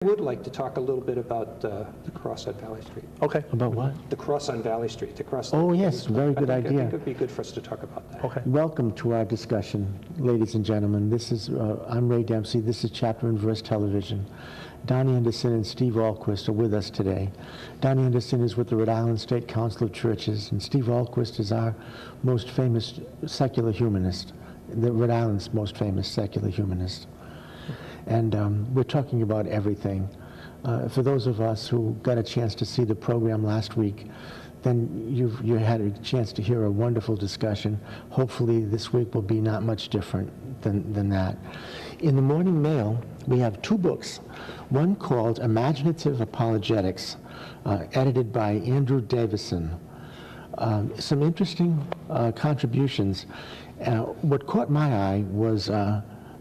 I would like to talk a little bit about the cross on Valley Street. Okay. About what? The cross on Valley Street. The cross. Oh, yes, very good I idea. think it would be good for us to talk about that. Okay. Welcome to our discussion, ladies and gentlemen. This is I'm Ray Dempsey. This is Chapter and Verse Television. Donnie Anderson and Steve Ahlquist are with us today. Donnie Anderson is with the Rhode Island State Council of Churches, and Steve Ahlquist is our most famous secular humanist, the Rhode Island's most famous secular humanist. And we're talking about everything. For those of us who got a chance to see the program last week, then you had a chance to hear a wonderful discussion. Hopefully this week will be not much different than that. In the Morning Mail, we have two books. One called Imaginative Apologetics, edited by Andrew Davison. Some interesting contributions. What caught my eye was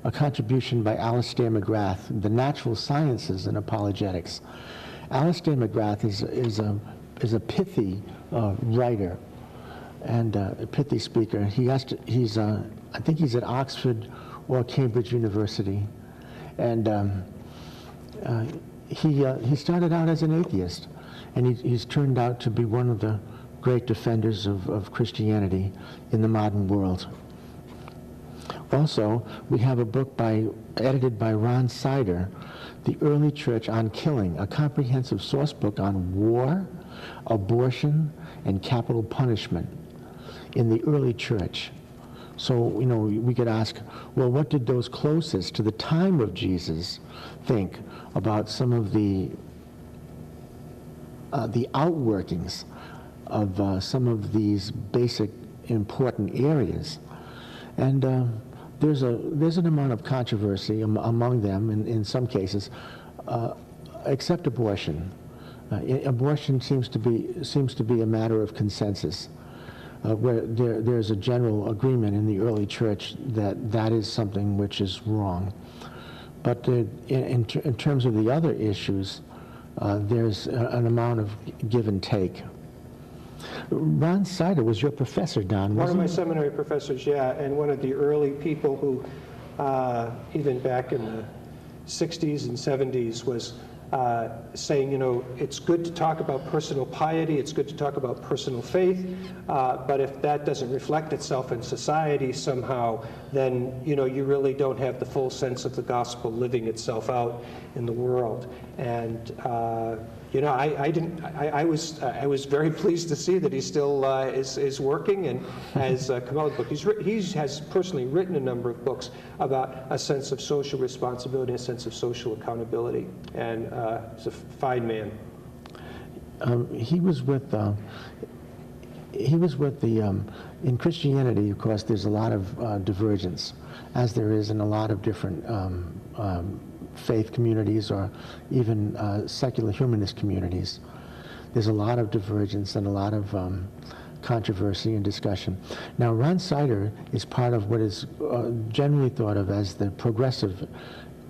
a contribution by Alistair McGrath, The Natural Sciences and Apologetics. Alistair McGrath is a pithy writer and a pithy speaker. I think he's at Oxford or Cambridge University, and he started out as an atheist, and he's turned out to be one of the great defenders of Christianity in the modern world. Also, we have a book edited by Ron Sider, The Early Church on Killing, a comprehensive source book on war, abortion, and capital punishment in the early church. So, we could ask, well, what did those closest to the time of Jesus think about some of the outworkings of some of these basic important areas? And there's an amount of controversy among them in some cases, except abortion. Abortion seems to be a matter of consensus, where there's a general agreement in the early church that is something which is wrong. But in terms of the other issues, there's an amount of give and take. Ron Sider was your professor, Don, wasn't he? One of my seminary professors, yeah, and one of the early people who, even back in the 60s and 70s, was saying, it's good to talk about personal piety, it's good to talk about personal faith, but if that doesn't reflect itself in society somehow, then, you really don't have the full sense of the gospel living itself out in the world. And I was very pleased to see that he still is working and has come out with a book. He has personally written a number of books about a sense of social responsibility, a sense of social accountability, and he's a fine man. He was with the in Christianity, of course, there's a lot of divergence, as there is in a lot of different faith communities or even secular humanist communities. There's a lot of divergence and a lot of controversy and discussion. Now, Ron Sider is part of what is generally thought of as the progressive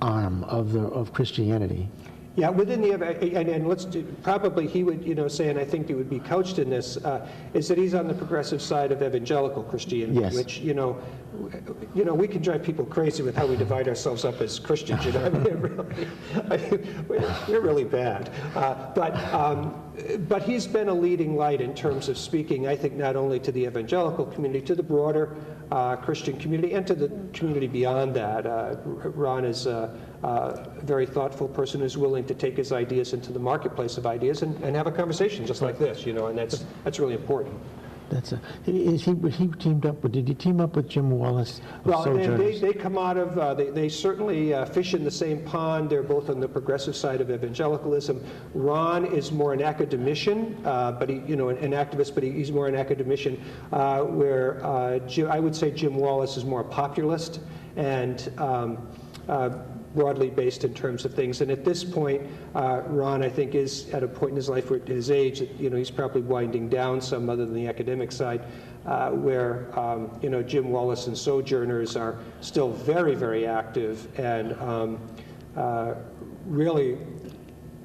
arm of Christianity. Yeah, within the, and probably he would, say, and I think it would be couched in this, is that he's on the progressive side of evangelical Christianity, yes. Which, we can drive people crazy with how we divide ourselves up as Christians, we're really bad. But he's been a leading light in terms of speaking, I think, not only to the evangelical community, to the broader Christian community, and to the community beyond that. Ron is a very thoughtful person who's willing to take his ideas into the marketplace of ideas and have a conversation just like this, and that's really important. He teamed up with, did he team up with Jim Wallace of Well, Sojourners? they come out of, they certainly fish in the same pond. They're both on the progressive side of evangelicalism. Ron is more an academician, but an activist, but he's more an academician, where I would say Jim Wallace is more a populist and broadly based in terms of things. And at this point, Ron, I think, is at a point in his life where, at his age, that, he's probably winding down some other than the academic side, where, Jim Wallace and Sojourners are still very, very active and really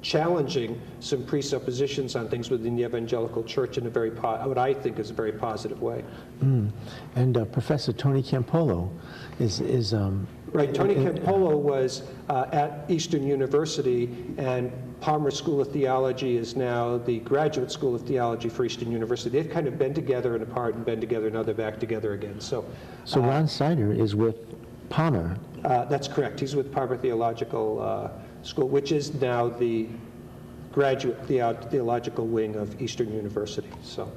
challenging some presuppositions on things within the evangelical church in a very, what I think is a very positive way. And Professor Tony Campolo is Right, Tony Campolo was at Eastern University, and Palmer School of Theology is now the Graduate School of Theology for Eastern University. They've kind of been together and apart and been together, and now they're back together again. So Ron Sider is with Palmer. that's correct. He's with Palmer Theological School, which is now the Graduate Theological Wing of Eastern University. So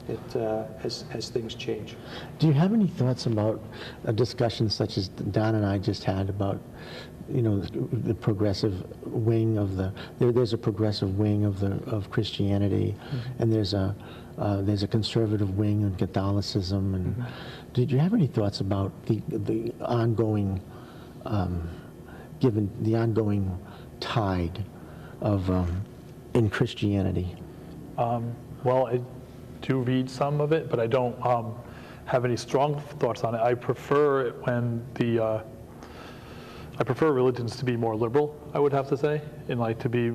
it as things change. Do you have any thoughts about a discussion such as Don and I just had about, the progressive wing of there's a progressive wing of Christianity, and there's a conservative wing of Catholicism, and did you have any thoughts about the ongoing, given the ongoing tide of in Christianity? Well, I do read some of it, but I don't have any strong thoughts on it. I prefer it when I prefer religions to be more liberal, I would have to say, and to be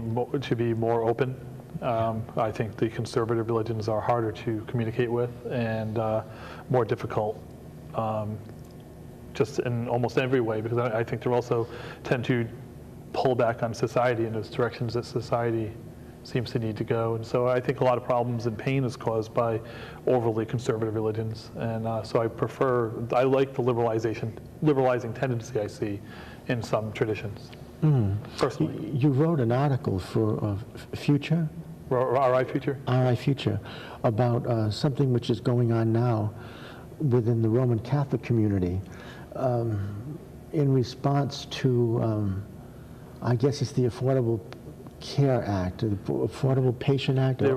more open. I think the conservative religions are harder to communicate with and more difficult, just in almost every way, because I think they also tend to pull back on society in those directions that society seems to need to go. And so I think a lot of problems and pain is caused by overly conservative religions. And so I like the liberalizing tendency I see in some traditions, personally. You wrote an article for Future? RI Future? RI Future, about something which is going on now within the Roman Catholic community in response to, I guess it's the Affordable Care Act, the Affordable Patient Act? ACA,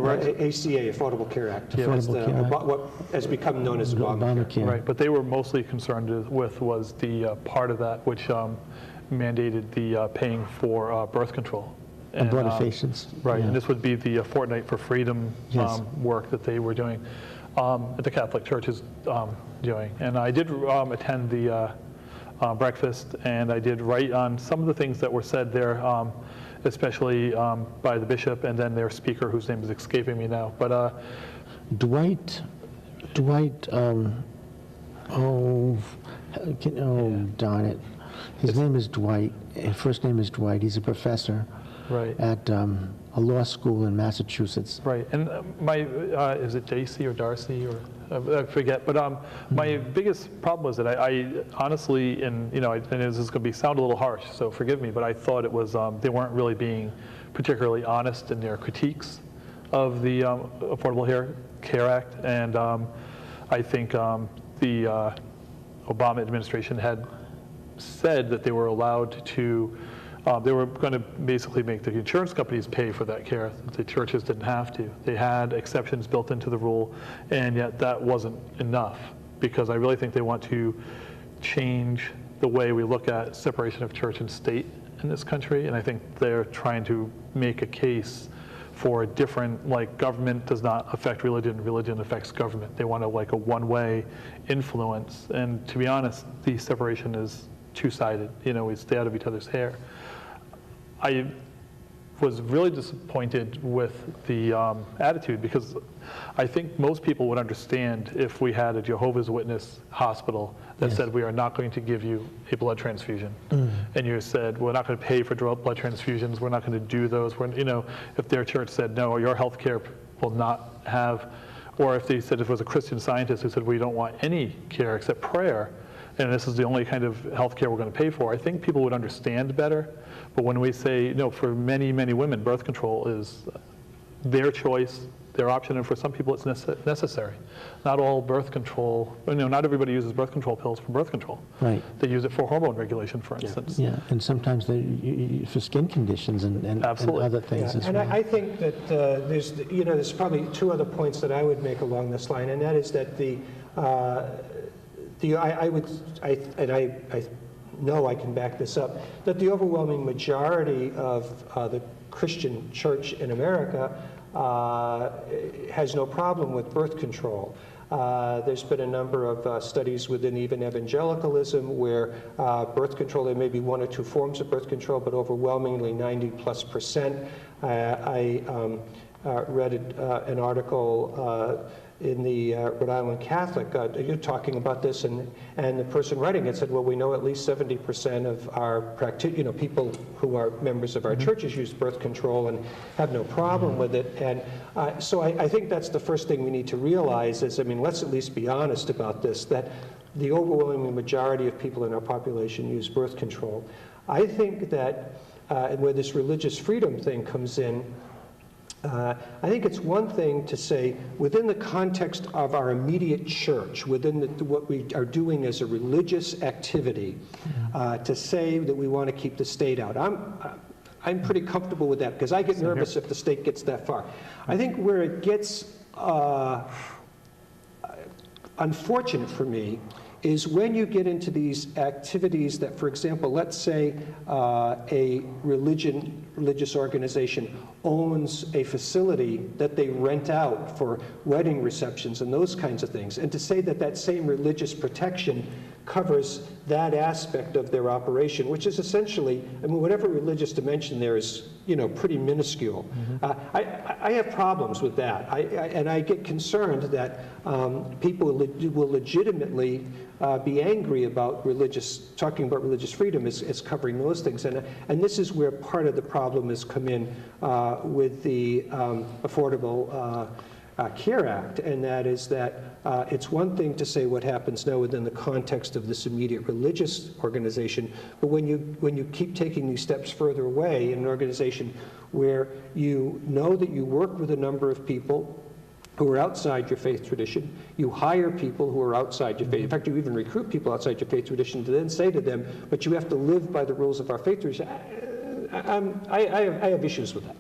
Affordable Care Act. Yeah, what has become known as Obamacare. Right, but they were mostly concerned with was the part of that which mandated the paying for birth control. And, abortifacients. Right, yeah. and this would be the Fortnight for Freedom work that they were doing, that the Catholic Church is doing. And I did attend the breakfast, and I did write on some of the things that were said there, especially by the bishop and then their speaker, whose name is escaping me now. But Dwight, darn it. His name is Dwight. His first name is Dwight. He's a professor at a law school in Massachusetts. Right, and is it Daisy or Darcy or I forget? But my biggest problem was that I honestly, and this is going to sound a little harsh, so forgive me, but I thought it was they weren't really being particularly honest in their critiques of the Affordable Care Act, and I think the Obama administration had said that they were allowed to, they were going to basically make the insurance companies pay for that care. The churches didn't have to. They had exceptions built into the rule, and yet that wasn't enough, because I really think they want to change the way we look at separation of church and state in this country, and I think they're trying to make a case for a different, government does not affect religion, religion affects government. They want a one-way influence, and to be honest, the separation is two-sided. We stay out of each other's hair. I was really disappointed with the attitude, because I think most people would understand if we had a Jehovah's Witness hospital that said, we are not going to give you a blood transfusion. And you said, we're not going to pay for blood transfusions, we're not going to do those. If their church said, no, your health care will not have, or if they said, if it was a Christian Scientist who said, we don't want any care except prayer, and this is the only kind of health care we're going to pay for, I think people would understand better. But when we say, no, for many, many women, birth control is their choice, their option, and for some people it's necessary. Not all birth control, not everybody uses birth control pills for birth control. Right. They use it for hormone regulation, for instance. Yeah, and sometimes for skin conditions and other things as and well. I think that there's probably two other points that I would make along this line, and that is that I know I can back this up, that the overwhelming majority of the Christian church in America has no problem with birth control. There's been a number of studies within even evangelicalism where birth control, there may be one or two forms of birth control, but overwhelmingly 90+%. I read an article in the Rhode Island Catholic, you're talking about this, and the person writing it said, well, we know at least 70% of our people who are members of our churches use birth control and have no problem with it. And so I think that's the first thing we need to realize is, I mean, let's at least be honest about this, that the overwhelming majority of people in our population use birth control. I think that where this religious freedom thing comes in, I think it's one thing to say, within the context of our immediate church, within what we are doing as a religious activity, to say that we want to keep the state out. I'm pretty comfortable with that, because I get nervous if the state gets that far. I think where it gets unfortunate for me is when you get into these activities that, for example, let's say a religious organization owns a facility that they rent out for wedding receptions and those kinds of things, and to say that that same religious protection covers that aspect of their operation, which is essentially, I mean, whatever religious dimension there is, pretty minuscule. I have problems with that, and I get concerned that people will legitimately be angry about talking about religious freedom as covering those things, and this is where part of the problem has come in with the Affordable Care Act, and that is that it's one thing to say what happens now within the context of this immediate religious organization, but when you keep taking these steps further away in an organization where you know that you work with a number of people who are outside your faith tradition, you hire people who are outside your faith. In fact, you even recruit people outside your faith tradition to then say to them, but you have to live by the rules of our faith tradition. I have issues with that.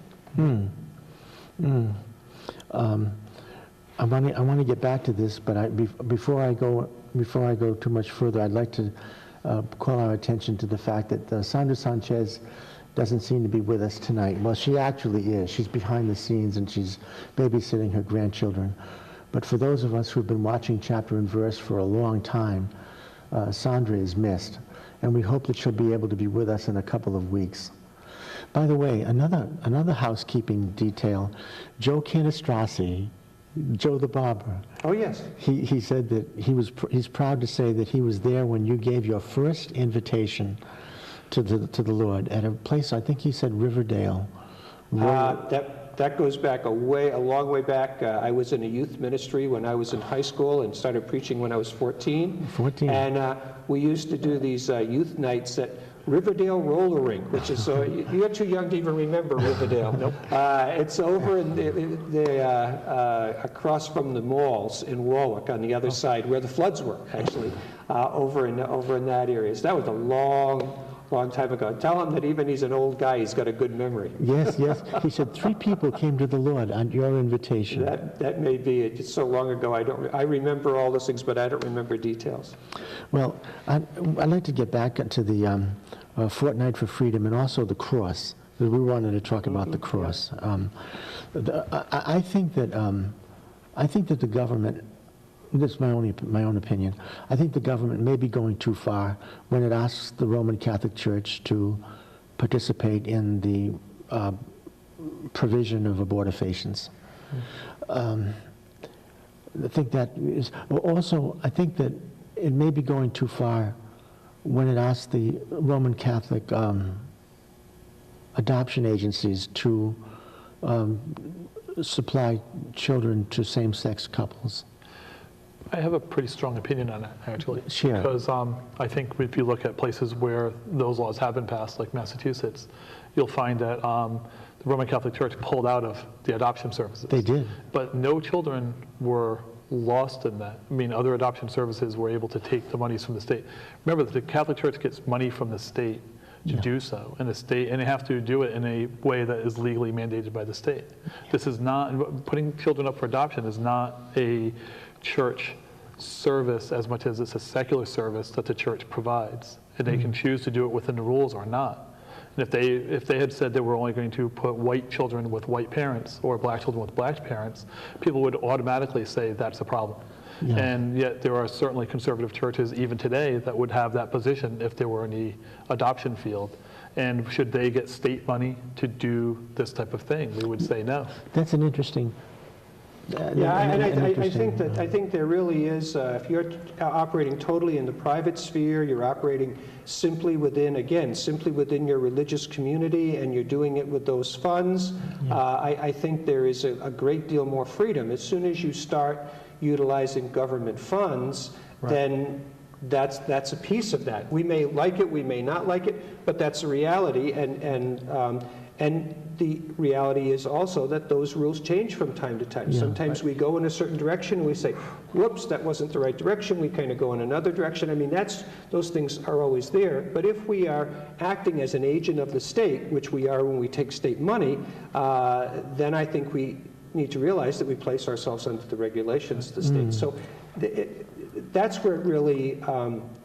I want to get back to this, but before I go too much further, I'd like to call our attention to the fact that Sandra Sanchez doesn't seem to be with us tonight. Well, she actually is. She's behind the scenes and she's babysitting her grandchildren. But for those of us who've been watching Chapter and Verse for a long time, Sandra is missed, and we hope that she'll be able to be with us in a couple of weeks. By the way, another housekeeping detail, Joe Canistrasi, Joe the barber. Oh, yes. He said that he's proud to say that he was there when you gave your first invitation to the Lord at a place, I think he said Riverdale. That goes back a long way back. I was in a youth ministry when I was in high school and started preaching when I was 14. 14. And we used to do these youth nights at Riverdale Roller Rink, which is, you're too young to even remember Riverdale. Nope. It's over across from the malls in Warwick on the other side, where the floods were, actually, over in that area. So that was a long time ago. Tell him that even he's an old guy, he's got a good memory. Yes. He said 3 people came to the Lord on your invitation. That may be it. It's so long ago. I remember all those things, but I don't remember details. Well, I'd like to get back to the Fortnight for Freedom and also the cross. We wanted to talk about the cross. I think that the government. This is my own opinion. I think the government may be going too far when it asks the Roman Catholic Church to participate in the provision of abortifacients. I think that is also. I think that it may be going too far when it asks the Roman Catholic adoption agencies to supply children to same-sex couples. I have a pretty strong opinion on that, actually. Sure. Because I think if you look at places where those laws have been passed, like Massachusetts, you'll find that the Roman Catholic Church pulled out of the adoption services. They did. But no children were lost in that. I mean, other adoption services were able to take the monies from the state. Remember that the Catholic Church gets money from the state to do so, and they have to do it in a way that is legally mandated by the state. This is not, putting children up for adoption is not a church service as much as it's a secular service that the church provides, and they can choose to do it within the rules or not. And if they had said they were only going to put white children with white parents or black children with black parents, people would automatically say that's a problem. Yeah. And yet there are certainly conservative churches even today that would have that position if they were in the adoption field. And should they get state money to do this type of thing, we would say no. That's an interesting I think there really is, if you're operating totally in the private sphere, you're operating simply within your religious community, and you're doing it with those funds, I think there is a great deal more freedom. As soon as you start utilizing government funds, then that's a piece of that. We may like it, we may not like it, but that's a reality, and the reality is also that those rules change from time to time. Sometimes we go in a certain direction and we say, whoops, that wasn't the right direction, we kind of go in another direction. I mean, those things are always there, but if we are acting as an agent of the state, which we are when we take state money, then I think we need to realize that we place ourselves under the regulations of the state. So that's where it really,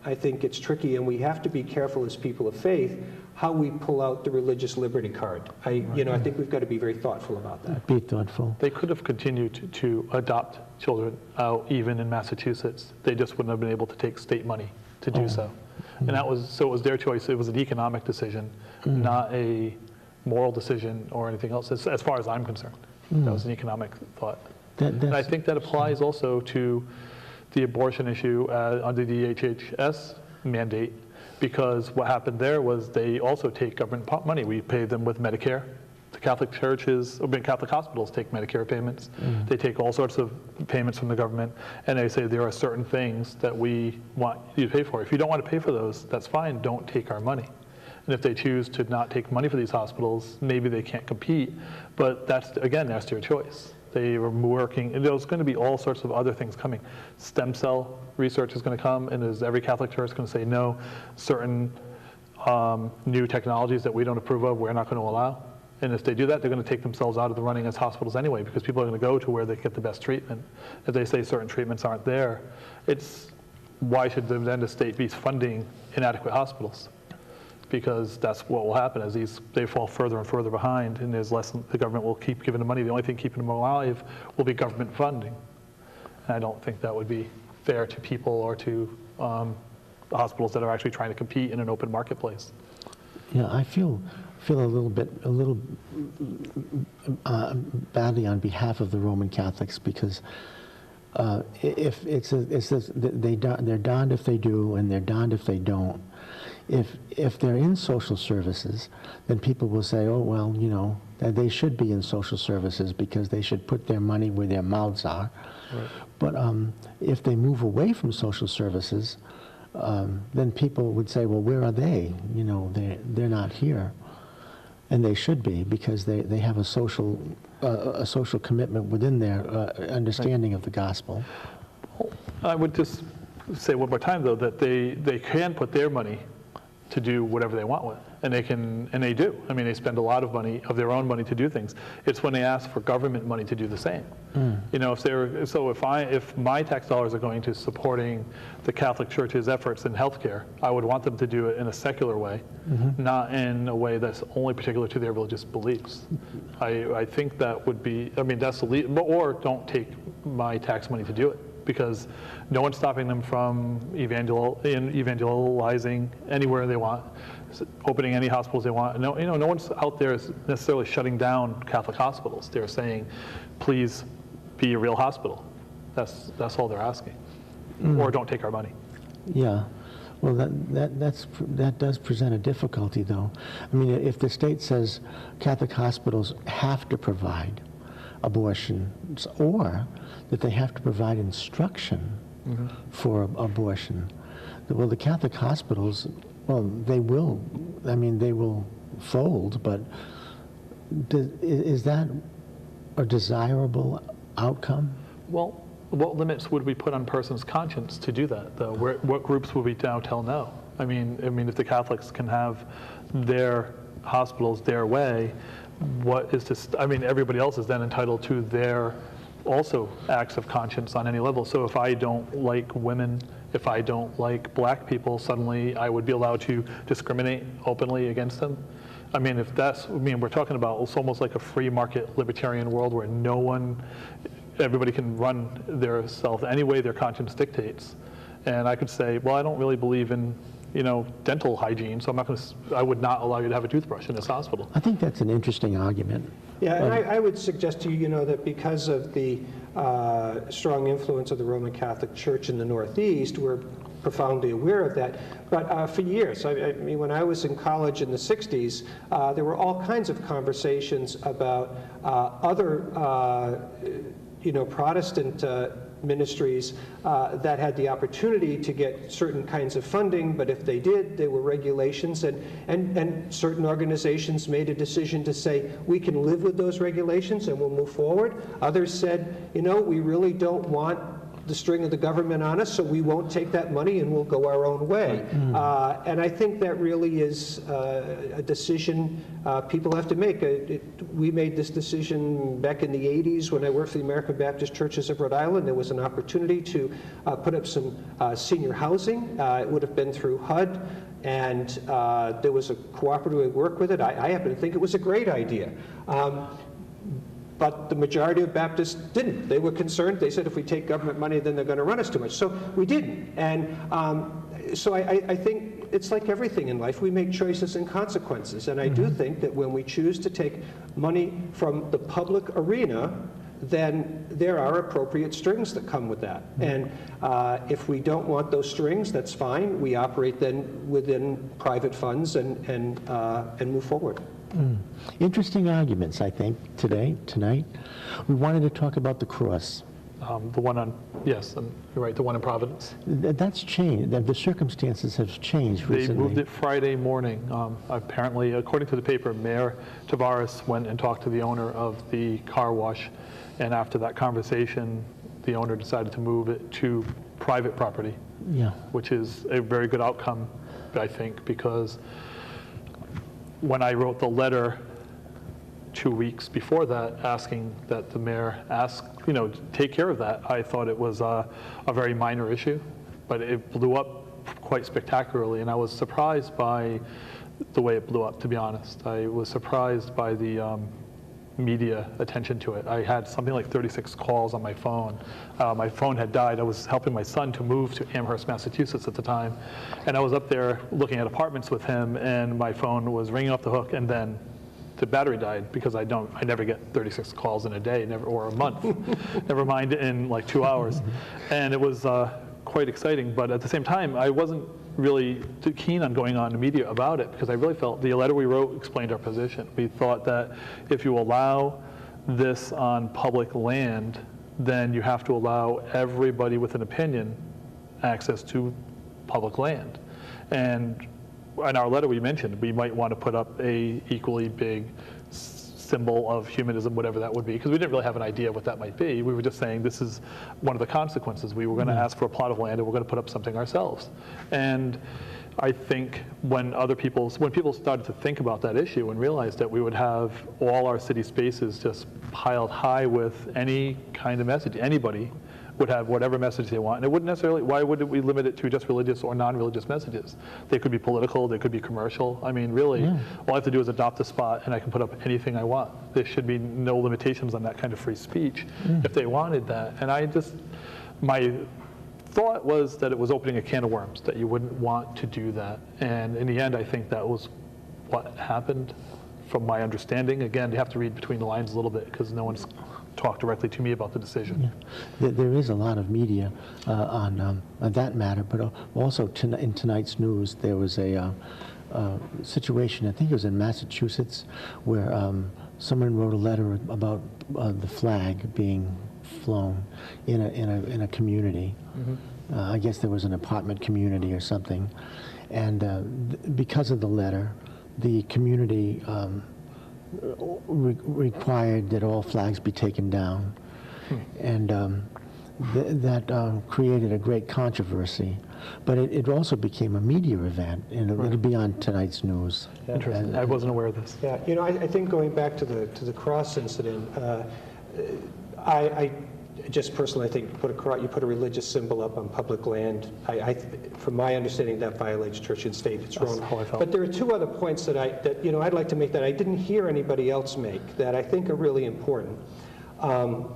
I think it's tricky, and we have to be careful as people of faith how we pull out the religious liberty card. I think we've got to be very thoughtful about that. Be thoughtful. They could have continued to adopt children out even in Massachusetts. They just wouldn't have been able to take state money to do so. And it was their choice. It was an economic decision, not a moral decision or anything else, as far as I'm concerned. That was an economic thought. And I think that applies also to the abortion issue under the HHS mandate, because what happened there was they also take government money. We pay them with Medicare. The Catholic churches, Catholic hospitals take Medicare payments. They take all sorts of payments from the government, and they say there are certain things that we want you to pay for. If you don't want to pay for those, that's fine, don't take our money. And if they choose to not take money for these hospitals, maybe they can't compete, but that's their choice. They were working, and there's going to be all sorts of other things coming. Stem cell research is going to come, and is every Catholic church going to say no? Certain new technologies that we don't approve of, we're not going to allow. And if they do that, they're going to take themselves out of the running as hospitals anyway, because people are going to go to where they get the best treatment. If they say certain treatments aren't there, why should then the state be funding inadequate hospitals? Because that's what will happen as they fall further and further behind, and there's less, the government will keep giving them money. The only thing keeping them alive will be government funding. And I don't think that would be fair to people or to the hospitals that are actually trying to compete in an open marketplace. Yeah, I feel a little badly on behalf of the Roman Catholics, because if they're darned if they do and they're darned if they don't. If they're in social services, then people will say, oh, well, they should be in social services because they should put their money where their mouths are. Right. But if they move away from social services, then people would say, well, where are they? They're not here. And they should be, because they have a social commitment within their understanding of the gospel. I would just say one more time, though, that they can put their money to do whatever they want with, and they do. I mean, they spend a lot of money, of their own money, to do things. It's when they ask for government money to do the same. If my tax dollars are going to supporting the Catholic Church's efforts in healthcare, I would want them to do it in a secular way, not in a way that's only particular to their religious beliefs. I think that would be, that's the lead, or don't take my tax money to do it, because no one's stopping them from evangelizing anywhere they want, opening any hospitals they want. No one's out there necessarily shutting down Catholic hospitals. They're saying, please be a real hospital. That's all they're asking. Or don't take our money. Yeah. Well, that does present a difficulty, though. I mean, if the state says Catholic hospitals have to provide abortions, or that they have to provide instruction for abortion. Well, the Catholic hospitals, they will fold, but is that a desirable outcome? Well, what limits would we put on a person's conscience to do that, though? What groups would we now tell no? I mean, if the Catholics can have their hospitals their way, everybody else is then entitled to their also acts of conscience on any level. So if I don't like women, if I don't like black people, suddenly I would be allowed to discriminate openly against them. We're talking about, it's almost like a free market libertarian world where everybody can run their self any way their conscience dictates. And I could say, well, I don't really believe in dental hygiene, so I would not allow you to have a toothbrush in this hospital. I think that's an interesting argument. Yeah, and I would suggest to you, that because of the strong influence of the Roman Catholic Church in the Northeast, we're profoundly aware of that. But for years, I mean, when I was in college in the 60s, there were all kinds of conversations about other, Protestant ministries that had the opportunity to get certain kinds of funding, but if they did, there were regulations, and certain organizations made a decision to say, we can live with those regulations and we'll move forward. Others said, we really don't want the string of the government on us, so we won't take that money and we'll go our own way. And I think that really is a decision people have to make. We made this decision back in the 80s when I worked for the American Baptist Churches of Rhode Island. There was an opportunity to put up some senior housing. It would have been through HUD, and there was a cooperative way to work with it. I happen to think it was a great idea. But the majority of Baptists didn't. They were concerned. They said, if we take government money, then they're going to run us too much. So we didn't. And so I think it's like everything in life. We make choices and consequences. And I do think that when we choose to take money from the public arena, then there are appropriate strings that come with that. And if we don't want those strings, that's fine. We operate then within private funds and move forward. Interesting arguments, I think, tonight. We wanted to talk about the cross. The one on, yes, and you're right, the one in Providence. That's changed. The circumstances have changed recently. They moved it Friday morning. Apparently, according to the paper, Mayor Tavares went and talked to the owner of the car wash, and after that conversation, the owner decided to move it to private property, which is a very good outcome, I think, because when I wrote the letter 2 weeks before that, asking that the mayor take care of that, I thought it was a very minor issue, but it blew up quite spectacularly, and I was surprised by the way it blew up, to be honest. I was surprised by the media attention to it. I had something like 36 calls on my phone. My phone had died. I was helping my son to move to Amherst, Massachusetts at the time, and I was up there looking at apartments with him, and my phone was ringing off the hook, and then the battery died because I never get 36 calls in a day, or a month, never mind in like 2 hours. And it was quite exciting, but at the same time, I wasn't really too keen on going on the media about it, because I really felt the letter we wrote explained our position. We thought that if you allow this on public land, then you have to allow everybody with an opinion access to public land. And in our letter we mentioned we might want to put up a equally big symbol of humanism, whatever that would be, because we didn't really have an idea what that might be. We were just saying this is one of the consequences. We were going to ask for a plot of land, and we're going to put up something ourselves. And I think when people started to think about that issue and realized that we would have all our city spaces just piled high with any kind of message, anybody would have whatever message they want. And it wouldn't necessarily, why would we limit it to just religious or non-religious messages? They could be political, they could be commercial. I mean, really, all I have to do is adopt a spot and I can put up anything I want. There should be no limitations on that kind of free speech if they wanted that. And my thought was that it was opening a can of worms, that you wouldn't want to do that. And in the end, I think that was what happened from my understanding. Again, you have to read between the lines a little bit because no one's talked directly to me about the decision. There is a lot of media on that matter, but also in tonight's news there was a situation, I think it was in Massachusetts, where someone wrote a letter about the flag being flown in a community. I guess there was an apartment community or something, and because of the letter, the community required that all flags be taken down, and that created a great controversy. But it also became a media event, and it'll be on tonight's news. Interesting. I wasn't aware of this. Yeah, I think going back to the cross incident, I just personally, I think you put a religious symbol up on public land. From my understanding, that violates church and state. It's wrong. That's how I felt. But there are two other points that I'd like to make that I didn't hear anybody else make that I think are really important. And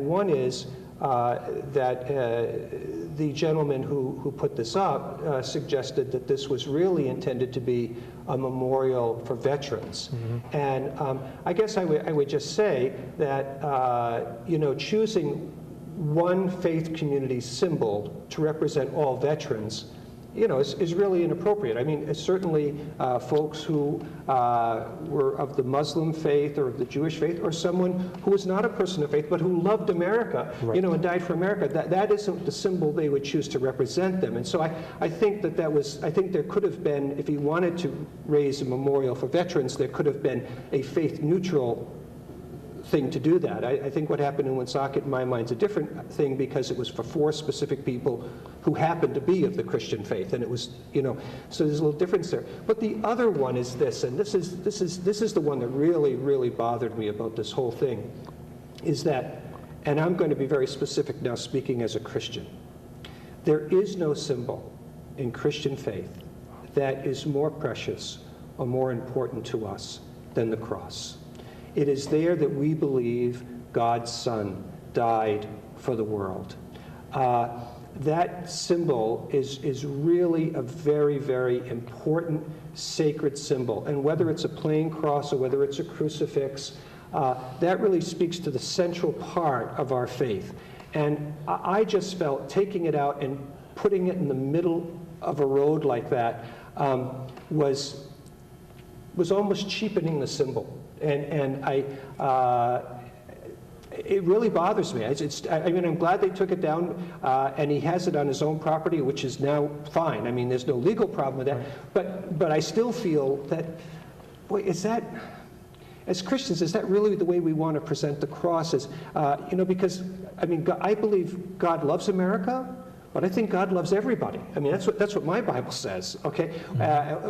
one is that the gentleman who put this up suggested that this was really intended to be a memorial for veterans. And I guess I would just say that, you know, choosing one faith community symbol to represent all veterans, you know, is really inappropriate. I mean, certainly folks who were of the Muslim faith or of the Jewish faith, or someone who was not a person of faith but who loved America, Right. you know, and died for America, that isn't the symbol they would choose to represent them. And so I think I think there could have been, if he wanted to raise a memorial for veterans, there could have been a faith-neutral thing to do that. I think what happened in Woonsocket, in my mind, is a different thing, because it was for 4 specific people who happened to be of the Christian faith, and it was, you know, so there's a little difference there. But the other one is this, and this is the one that really, really bothered me about this whole thing, is that, and I'm going to be very specific now, speaking as a Christian, there is no symbol in Christian faith that is more precious or more important to us than the cross. It is there that we believe God's Son died for the world. That symbol is really a very, very important sacred symbol. And whether it's a plain cross or whether it's a crucifix, that really speaks to the central part of our faith. And I just felt taking it out and putting it in the middle of a road like that was almost cheapening the symbol. And it really bothers me. I mean, I'm glad they took it down, and he has it on his own property, which is now fine. I mean, there's no legal problem with that. But I still feel that, boy, is that, as Christians, is that really the way we want to present the cross? You know, because, I mean, I believe God loves America, but I think God loves everybody. I mean, that's what my Bible says, okay?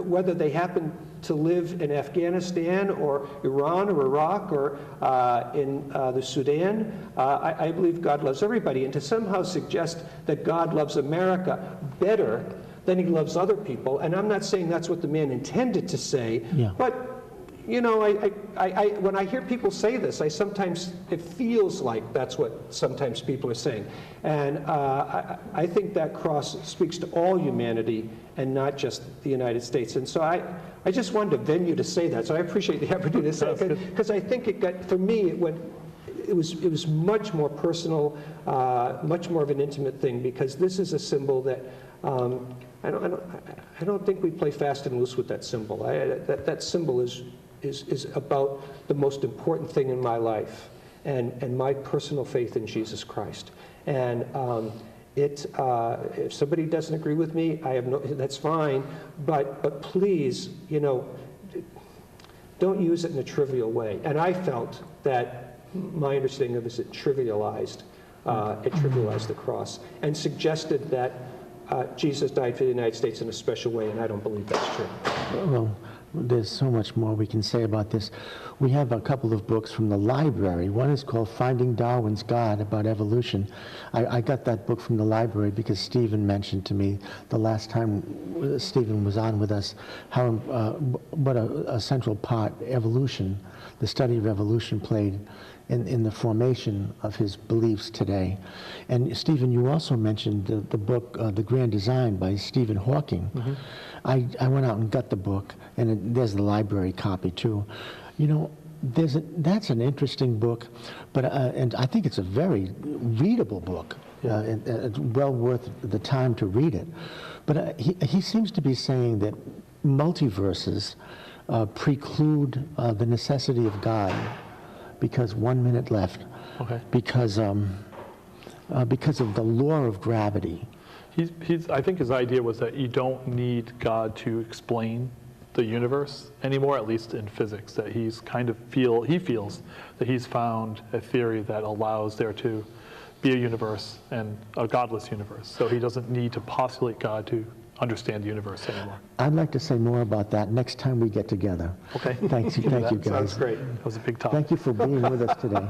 Whether they happen to live in Afghanistan or Iran or Iraq or in the Sudan, I believe God loves everybody. And to somehow suggest that God loves America better than he loves other people, and I'm not saying that's what the man intended to say, but you know, when I hear people say this, it feels like that's what sometimes people are saying. And I think that cross speaks to all humanity and not just the United States. And so I just wanted a venue to say that. So I appreciate the opportunity to say it, because I think it got, for me, it was much more personal, much more of an intimate thing, because this is a symbol that I don't think we play fast and loose with that symbol. That symbol is about the most important thing in my life, and my personal faith in Jesus Christ. And if somebody doesn't agree with me, that's fine. But please, you know, don't use it in a trivial way. And I felt that my understanding of it is it trivialized the cross and suggested that Jesus died for the United States in a special way, and I don't believe that's true. Well, there's so much more we can say about this. We have a couple of books from the library. One is called Finding Darwin's God, about evolution. I got that book from the library because Stephen mentioned to me the last time Stephen was on with us how what a central part evolution, the study of evolution, played in the formation of his beliefs today. And Stephen, you also mentioned the book, The Grand Design by Stephen Hawking. Mm-hmm. I went out and got the book, and there's the library copy too. You know, that's an interesting book, but and I think it's a very readable book. It's well worth the time to read it. But he seems to be saying that multiverses preclude the necessity of God, because 1 minute left. Okay. Because of the law of gravity. I think his idea was that you don't need God to explain the universe anymore, at least in physics, that he feels that he's found a theory that allows there to be a universe and a godless universe. So he doesn't need to postulate God to understand the universe anymore. I'd like to say more about that next time we get together. Okay. Thank you guys. Sounds great. That was a big topic. Thank you for being with us today.